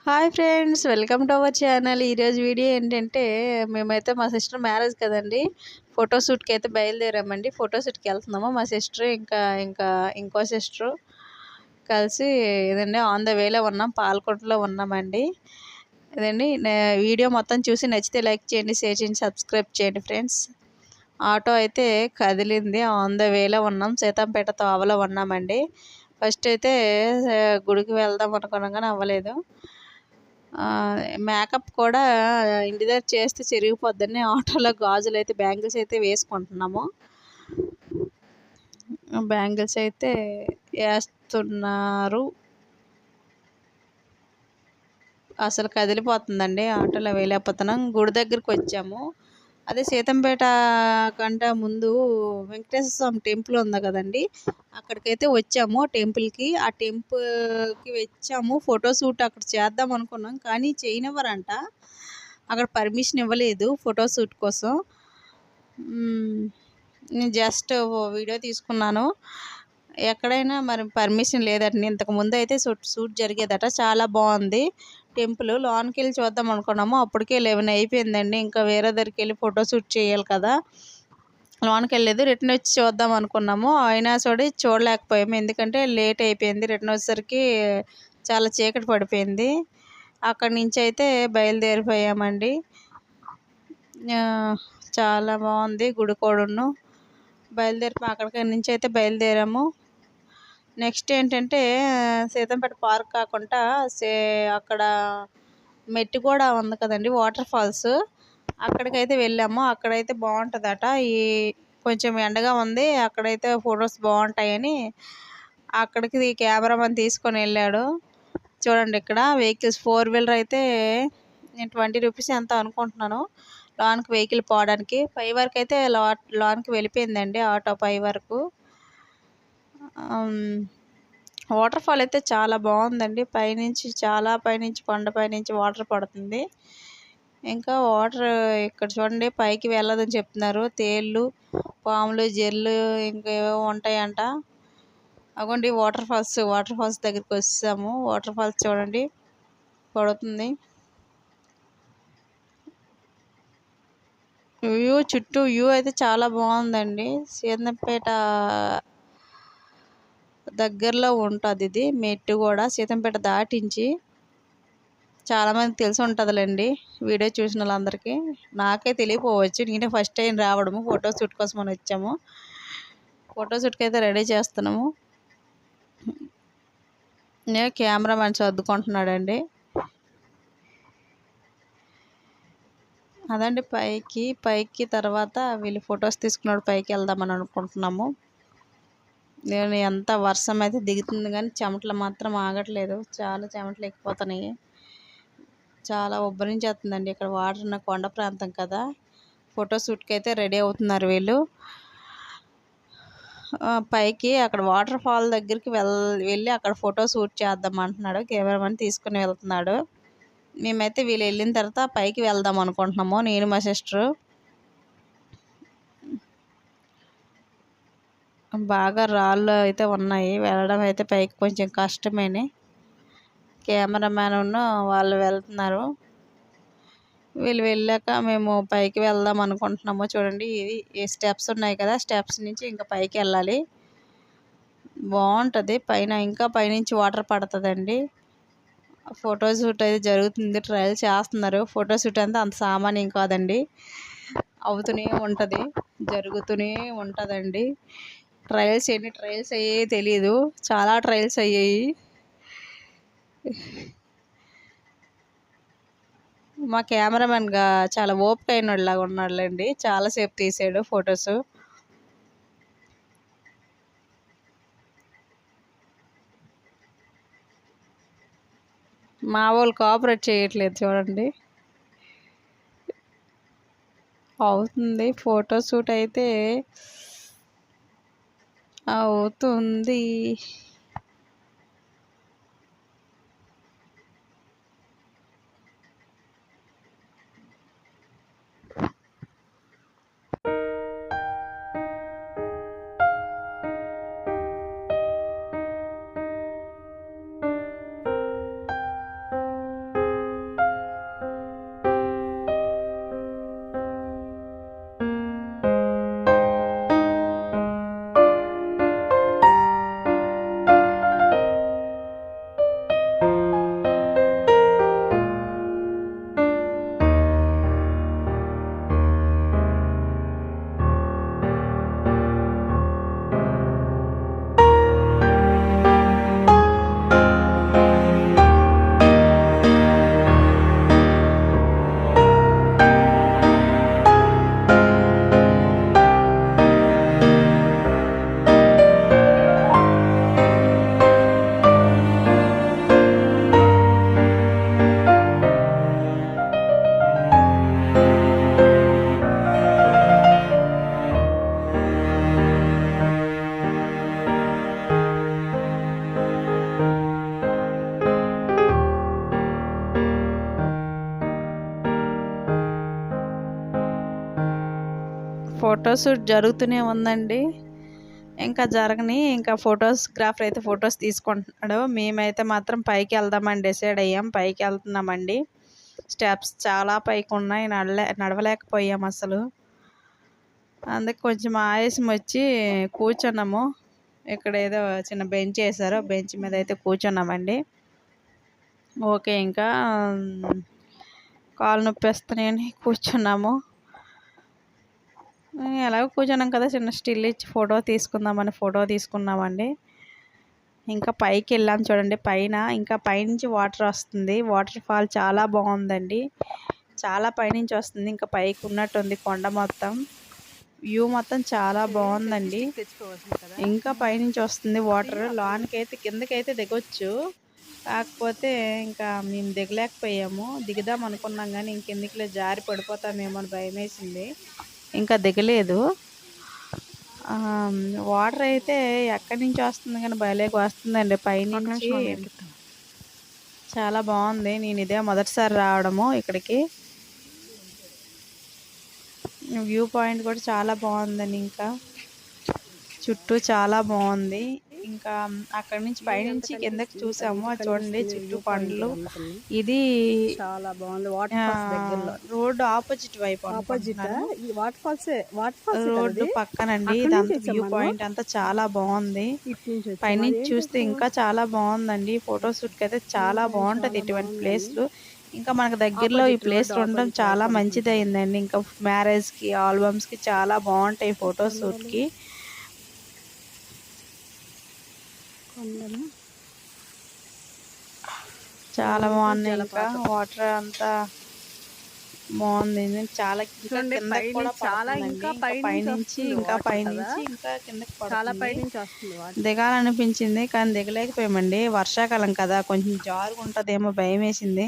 Hi friends, welcome to our channel. ఈరోజు video ఏంటంటే మేమైతే మా సిస్టర్ మ్యారేజ్ కదండి, ఫోటోషూట్కి అయితే బయలుదేరామండి. ఫోటోషూట్కి వెళ్తున్నాము మా సిస్టర్ ఇంకా ఇంకో సిస్టరు కలిసి ఇదండి ఆన్ ద వేలో ఉన్నాం, పాలకొండలో ఉన్నామండి. ఇదండి వీడియో మొత్తం చూసి నచ్చితే లైక్ చేయండి, షేర్ చేయండి, సబ్స్క్రైబ్ చేయండి ఫ్రెండ్స్. ఆటో అయితే కదిలింది, ఆన్ ద వేలో ఉన్నాం, సీతంపేట తోవలో ఉన్నామండి. ఫస్ట్ అయితే గుడికి వెళ్దాం అనుకున్నాం కానీ అవ్వలేదు. మేకప్ కూడా ఇంటి దగ్గర చేస్తే చిరిగిపోద్దని ఆటోలో గాజులు అయితే బ్యాంగిల్స్ అయితే వేసుకుంటున్నాము. బ్యాంగిల్స్ అయితే వేస్తున్నారు. అసలు కదిలిపోతుందండి, ఆటోలో వేయలేకపోతున్నాం. గుడి దగ్గరికి వచ్చాము. అదే సీతంపేట కంటే ముందు వెంకటేశ్వర స్వామి టెంపుల్ ఉంది కదండి, అక్కడికైతే వచ్చాము. టెంపుల్కి ఆ టెంపుల్కి వచ్చాము, ఫోటోషూట్ అక్కడ చేద్దాం అనుకున్నాం కానీ చేయనివ్వరంట, అక్కడ పర్మిషన్ ఇవ్వలేదు ఫోటోషూట్ కోసం. నేను జస్ట్ వీడియో తీసుకున్నాను. ఎక్కడైనా మరి పర్మిషన్ లేదట. ఇంతకుముందు అయితే షూట్ జరిగేదట, చాలా బాగుంది టెంపుల్. లోనికి వెళ్ళి చూద్దాం అనుకున్నాము, అప్పటికే 11 అయిపోయిందండి. ఇంకా వేరే దగ్గరికి వెళ్ళి ఫోటోషూట్ చేయాలి కదా, లోనికి వెళ్ళలేదు. రిటర్న్ వచ్చి చూద్దాం అనుకున్నాము, అయినా చూడలేకపోయాము, ఎందుకంటే లేట్ అయిపోయింది. రిటర్న్ వచ్చేసరికి చాలా చీకటి పడిపోయింది. అక్కడి నుంచి అయితే బయలుదేరిపోయామండి. చాలా బాగుంది గుడి కూడాను. అక్కడికి నుంచి అయితే బయలుదేరాము. నెక్స్ట్ ఏంటంటే సీతంపేట పార్క్ కాకుండా అక్కడ మెట్టి కూడా ఉంది కదండి, వాటర్ ఫాల్స్, అక్కడికైతే వెళ్ళాము. అక్కడైతే బాగుంటుందట. కొంచెం ఎండగా ఉంది, అక్కడైతే ఫొటోస్ బాగుంటాయని అక్కడికి కెమెరామెన్ తీసుకొని వెళ్ళాడు. చూడండి, ఇక్కడ వెహికల్స్ 4 వీలర్ అయితే నేను 20 రూపీస్ ఎంత అనుకుంటున్నాను లోనికి వెహికల్ పోవడానికి. పై వరకు అయితే లోనికి వెళ్ళిపోయిందండి ఆటో పై వరకు. వాటర్ ఫాల్ అయితే చాలా బాగుందండి, పైనుంచి కొండ పైనుంచి వాటర్ పడుతుంది. ఇంకా వాటర్ ఇక్కడ చూడండి, పైకి వెళ్ళదని చెప్తున్నారు. తేళ్ళు, పాములు, జెర్లు ఇంకా ఏవో ఉంటాయంట. అగోండి వాటర్ ఫాల్స్ దగ్గరికి వచ్చాము. వాటర్ ఫాల్స్ చూడండి పడుతుంది. చుట్టూ వ్యూ అయితే చాలా బాగుందండి. సీతంపేట దగ్గరలో ఉంటుంది ఇది మెట్టు కూడా, సీతంపేట దాటించి. చాలామందికి తెలిసి ఉంటుందిలేండి వీడియో చూసిన వాళ్ళందరికీ, నాకే తెలియపోవచ్చు. నేనే ఫస్ట్ టైం రావడము, ఫోటోషూట్ కోసం అని వచ్చాము. ఫోటోషూట్కి అయితే రెడీ చేస్తున్నాము. నేను కెమెరామెన్ సర్దుకుంటున్నాడండి. అదండి పైకి తర్వాత వీళ్ళు ఫొటోస్ తీసుకున్నాడు, పైకి వెళ్దామని అనుకుంటున్నాము. నేను ఎంత వర్షం అయితే దిగుతుంది కానీ చెమటలు మాత్రం ఆగట్లేదు, చాలా చెమటలు ఎక్కిపోతున్నాయి. చాలా ఉబ్బరించేస్తుందండి. ఇక్కడ వాటర్ ఉన్న కొండ ప్రాంతం కదా. ఫోటోషూట్కి అయితే రెడీ అవుతున్నారు వీళ్ళు. పైకి అక్కడ వాటర్ ఫాల్ దగ్గరికి వెళ్ళి అక్కడ ఫోటో షూట్ చేద్దాం అంటున్నాడు, కెమెరామెన్ తీసుకుని వెళ్తున్నాడు. మేమైతే వీళ్ళు వెళ్ళిన తర్వాత పైకి వెళ్దాం అనుకుంటున్నాము, నేను మా సిస్టరు. బాగా రాళ్ళు అయితే ఉన్నాయి, వెళ్ళడం అయితే పైకి కొంచెం కష్టమేనే. కెమెరామ్యాన్ వాళ్ళు వెళ్తున్నారు. వీళ్ళు వెళ్ళాక మేము పైకి వెళ్దాం అనుకుంటున్నాము. చూడండి, ఈ స్టెప్స్ ఉన్నాయి కదా, స్టెప్స్ నుంచి ఇంకా పైకి వెళ్ళాలి. బాగుంటుంది పైన, ఇంకా పైనుంచి వాటర్ పడుతుందండి. ఫోటోషూట్ అయితే జరుగుతుంది, ట్రయల్ చేస్తున్నారు. ఫోటోషూట్ అంతా అంత సామాన్యం కాదండి, అవుతూనే ఉంటుంది, జరుగుతూనే ఉంటుందండి. ఎన్ని ట్రయల్స్ అయ్యాయి తెలీదు, చాలా ట్రయల్స్ అయ్యాయి. మా కెమెరామెన్గా చాలా ఓపిక అయినలాగా ఉన్నాడులేండి, చాలాసేపు తీసాడు ఫొటోస్. మా వాళ్ళు కోఆపరేట్ చేయట్లేదు చూడండి. అవుతుంది ఫోటోషూట్ అయితే అవుతుంది. ఫోటోషూట్ జరుగుతూనే ఉందండి. ఇంకా జరగని ఇంకా ఫోటోగ్రాఫర్ అయితే ఫొటోస్ తీసుకుంటున్నాడు. మేమైతే మాత్రం పైకి వెళ్దామని డిసైడ్ అయ్యాం. పైకి వెళ్తున్నామండి. స్టెప్స్ చాలా పైకి ఉన్నాయి, నడవలేకపోయాం అసలు. అందుకే కొంచెం ఆయాసం వచ్చి కూర్చున్నాము. ఇక్కడ ఏదో చిన్న బెంచ్ వేసారు, బెంచ్ మీద అయితే కూర్చున్నామండి. ఓకే, ఇంకా కాలు నొప్పి వస్తున్నాయని కూర్చున్నాము. ఎలాగో కూర్చున్నాం కదా, చిన్న స్టిల్ ఇచ్చి ఫోటో తీసుకుందామని ఫోటో తీసుకున్నామండి. ఇంకా పైకి వెళ్ళాం చూడండి. పైన ఇంకా పైనుంచి వాటర్ వస్తుంది. వాటర్ ఫాల్ చాలా బాగుందండి. చాలా పైనుంచి వస్తుంది. ఇంకా పైకి ఉన్నట్టుంది కొండ మొత్తం. వ్యూ మొత్తం చాలా బాగుందండి. ఇంకా పైనుంచి వస్తుంది వాటర్. లోనికైతే కిందకైతే దిగొచ్చు, కాకపోతే ఇంకా మేము దిగలేకపోయాము. దిగుదాం అనుకున్నాం కానీ ఇంకెందుకులే, జారి పడిపోతామేమో అని భయం వేసింది. ఇంకా దిగలేదు. వాటర్ అయితే ఎక్కడి నుంచి వస్తుంది కానీ భలేకి వస్తుందండి పైనుంచి. చాలా బాగుంది. నేను ఇదే మొదటిసారి రావడము ఇక్కడికి. వ్యూ పాయింట్ కూడా చాలా బాగుందండి. ఇంకా చుట్టూ చాలా బాగుంది. ఇంకా అక్కడ నుంచి పైనుంచి కిందకి చూసాము, అది చూడండి చుట్టూ కొండలు. ఇది చాలా బాగుంది. వాటర్ ఫాల్స్ దగ్గరలో రోడ్డు ఆపోజిట్ వైపు, వాటర్ ఫాల్స్ రోడ్డు పక్కనండి. ఇదంతా వ్యూ పాయింట్ అంతా చాలా బాగుంది. పైనుంచి చూస్తే ఇంకా చాలా బాగుందండి. ఫోటోషూట్కి అయితే చాలా బాగుంటది ఇటువంటి ప్లేస్లు. ఇంకా మనకు దగ్గరలో ఈ ప్లేస్లు ఉండడం చాలా మంచిది అయిందండి. ఇంకా మ్యారేజ్కి, ఆల్బమ్స్కి చాలా బాగుంటాయి ఫోటోషూట్కి. చాలా బాగుంది. ఇంకా వాటర్ అంతా బాగుంది. చాలా పైనుంచి ఇంకా కిందకి పడుతుంది. దిగాలనిపించింది కానీ దిగలేకపోయామండి. వర్షాకాలం కదా, కొంచెం జారుగా ఉంటుందేమో భయం వేసింది.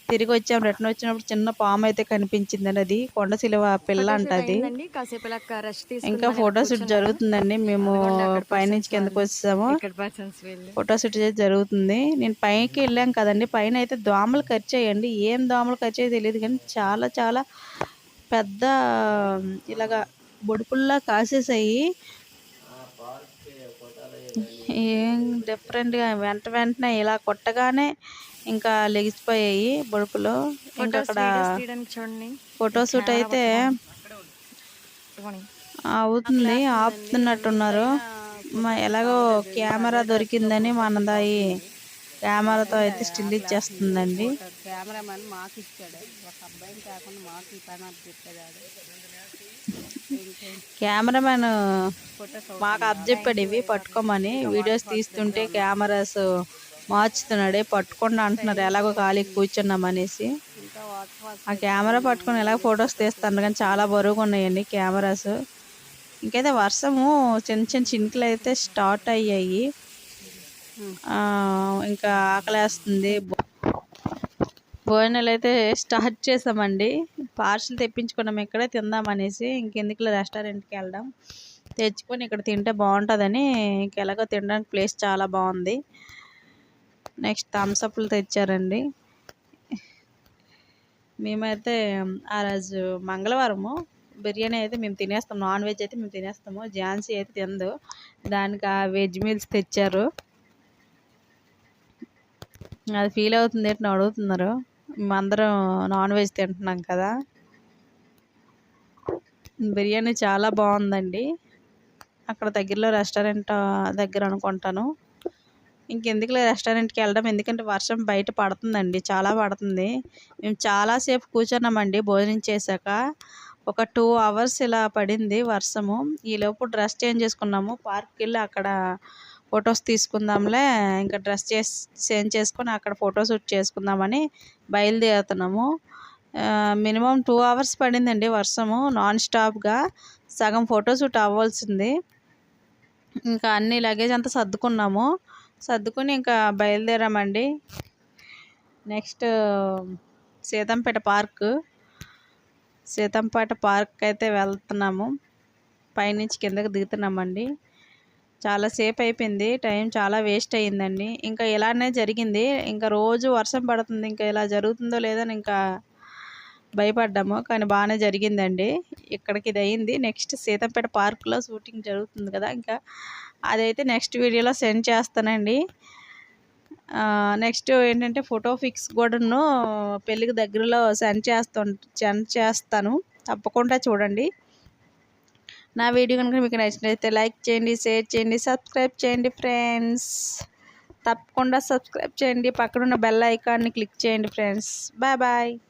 తిరిగి వచ్చాం. రిటర్న్ వచ్చినప్పుడు చిన్న పాము అయితే కనిపించిందండి. అది కొండ సిలువ పిల్ల అంటది. ఇంకా ఫోటోషూట్ జరుగుతుందండి. మేము పైనుంచి కిందకు వచ్చాము. ఫోటోషూట్ జరుగుతుంది. నేను పైకి వెళ్ళాం కదండి, పైన అయితే దోమలు కరిచాయండి. ఏం దోమలు కరిచాయో తెలియదు కానీ చాలా చాలా పెద్ద ఇలాగా బొడుపుల్లా కాసేసాయి. ఏం డిఫరెంట్గా వెంటనే ఇలా కొట్టగానే ఇంకా లెగిసిపోయాయి బొడుపులు. ఇంకా అక్కడ ఫోటోషూట్ అయితే అవుతుంది, ఆపుతున్నట్టున్నారు. ఎలాగో కెమెరా దొరికిందని మనదాయి కెమెరాతో అయితే స్టిల్ ఇచ్చేస్తుందండి. కెమెరామెన్ మాకు ఇచ్చాడు, ఒక అబ్బాయిని కాకుండా మాకు ఈ పని చెప్పేదాడు. కెమెరామెన్ మాకు అప్పచెప్పాడు ఇవి పట్టుకోమని. వీడియోస్ తీస్తుంటే కెమెరాస్ మార్చుతున్నాడే, పట్టుకుండా అంటున్నారు. ఎలాగో ఖాళీ కూర్చున్నాం అనేసి ఆ కెమెరా పట్టుకొని ఎలాగో ఫొటోస్ తీస్తాను కానీ చాలా బరువుగా ఉన్నాయండి కెమెరాస్. ఇంకైతే వర్షము చిన్న చిన్న చినుకులు అయితే స్టార్ట్ అయ్యాయి. ఇంకా ఆకలేస్తుంది. భోజనాలు అయితే స్టార్ట్ చేసామండి. పార్సిల్ తెప్పించుకున్నాం ఇక్కడే తిందామనేసి. ఇంకెందుకులో రెస్టారెంట్కి వెళ్ళడం, తెచ్చుకొని ఇక్కడ తింటే బాగుంటుందని. ఇంకెలాగో తినడానికి ప్లేస్ చాలా బాగుంది. నెక్స్ట్ థమ్స్అప్లు తెచ్చారండి. మేమైతే ఆ రోజు మంగళవారము బిర్యానీ అయితే మేము తినేస్తాం, నాన్ వెజ్ అయితే మేము తినేస్తాము. ఝాన్సీ అయితే తిందు, దానికి ఆ వెజ్ మీల్స్ తెచ్చారు. అది ఫీల్ అవుతుంది ఏంటని అడుగుతున్నారు. మేమందరం నాన్ వెజ్ తింటున్నాం కదా. బిర్యానీ చాలా బాగుందండి. అక్కడ దగ్గరలో రెస్టారెంట్ దగ్గర అనుకుంటాను. ఇంకెందుకులే రెస్టారెంట్కి వెళ్ళడం, ఎందుకంటే వర్షం బయట పడుతుందండి, చాలా పడుతుంది. మేము చాలాసేపు కూర్చున్నామండి భోజనం చేశాక. ఒక 2 hours ఇలా పడింది వర్షము. ఈలోపు డ్రెస్ చేంజ్ చేసుకున్నాము. పార్క్కి వెళ్ళి అక్కడ ఫొటోస్ తీసుకుందాంలే, ఇంకా డ్రెస్ చేంజ్ చేసుకొని అక్కడ ఫోటోషూట్ చేసుకుందామని బయలుదేరుతున్నాము. మినిమం 2 hours పడిందండి వర్షము నాన్ స్టాప్గా. సగం ఫోటోషూట్ అవ్వాల్సింది. ఇంకా అన్ని లగేజ్ అంతా సర్దుకుని ఇంకా బయలుదేరామండి. నెక్స్ట్ సీతంపేట అయితే వెళ్తున్నాము. పైనుంచి కిందకి దిగుతున్నామండి. చాలాసేపు అయిపోయింది, టైం చాలా వేస్ట్ అయ్యిందండి. ఇంకా ఇలానే జరిగింది. ఇంకా రోజు వర్షం పడుతుంది, ఇంకా ఇలా జరుగుతుందో లేదని ఇంకా భయపడ్డాము, కానీ బాగానే జరిగిందండి. ఇక్కడికి ఇది అయింది. నెక్స్ట్ సీతంపేట పార్కులో షూటింగ్ జరుగుతుంది కదా, ఇంకా అదైతే నెక్స్ట్ వీడియోలో సెండ్ చేస్తానండి. నెక్స్ట్ ఏంటంటే ఫోటో పిక్స్ కూడాను పెళ్ళికి దగ్గరలో సెండ్ చేస్తాను, తప్పకుండా చూడండి. నా వీడియో కనుక మీకు నచ్చినట్లయితే లైక్ చేయండి, షేర్ చేయండి, సబ్స్క్రైబ్ చేయండి ఫ్రెండ్స్. తప్పకుండా సబ్స్క్రైబ్ చేయండి, పక్కనున్న బెల్ ఐకాన్ని క్లిక్ చేయండి ఫ్రెండ్స్. Bye bye.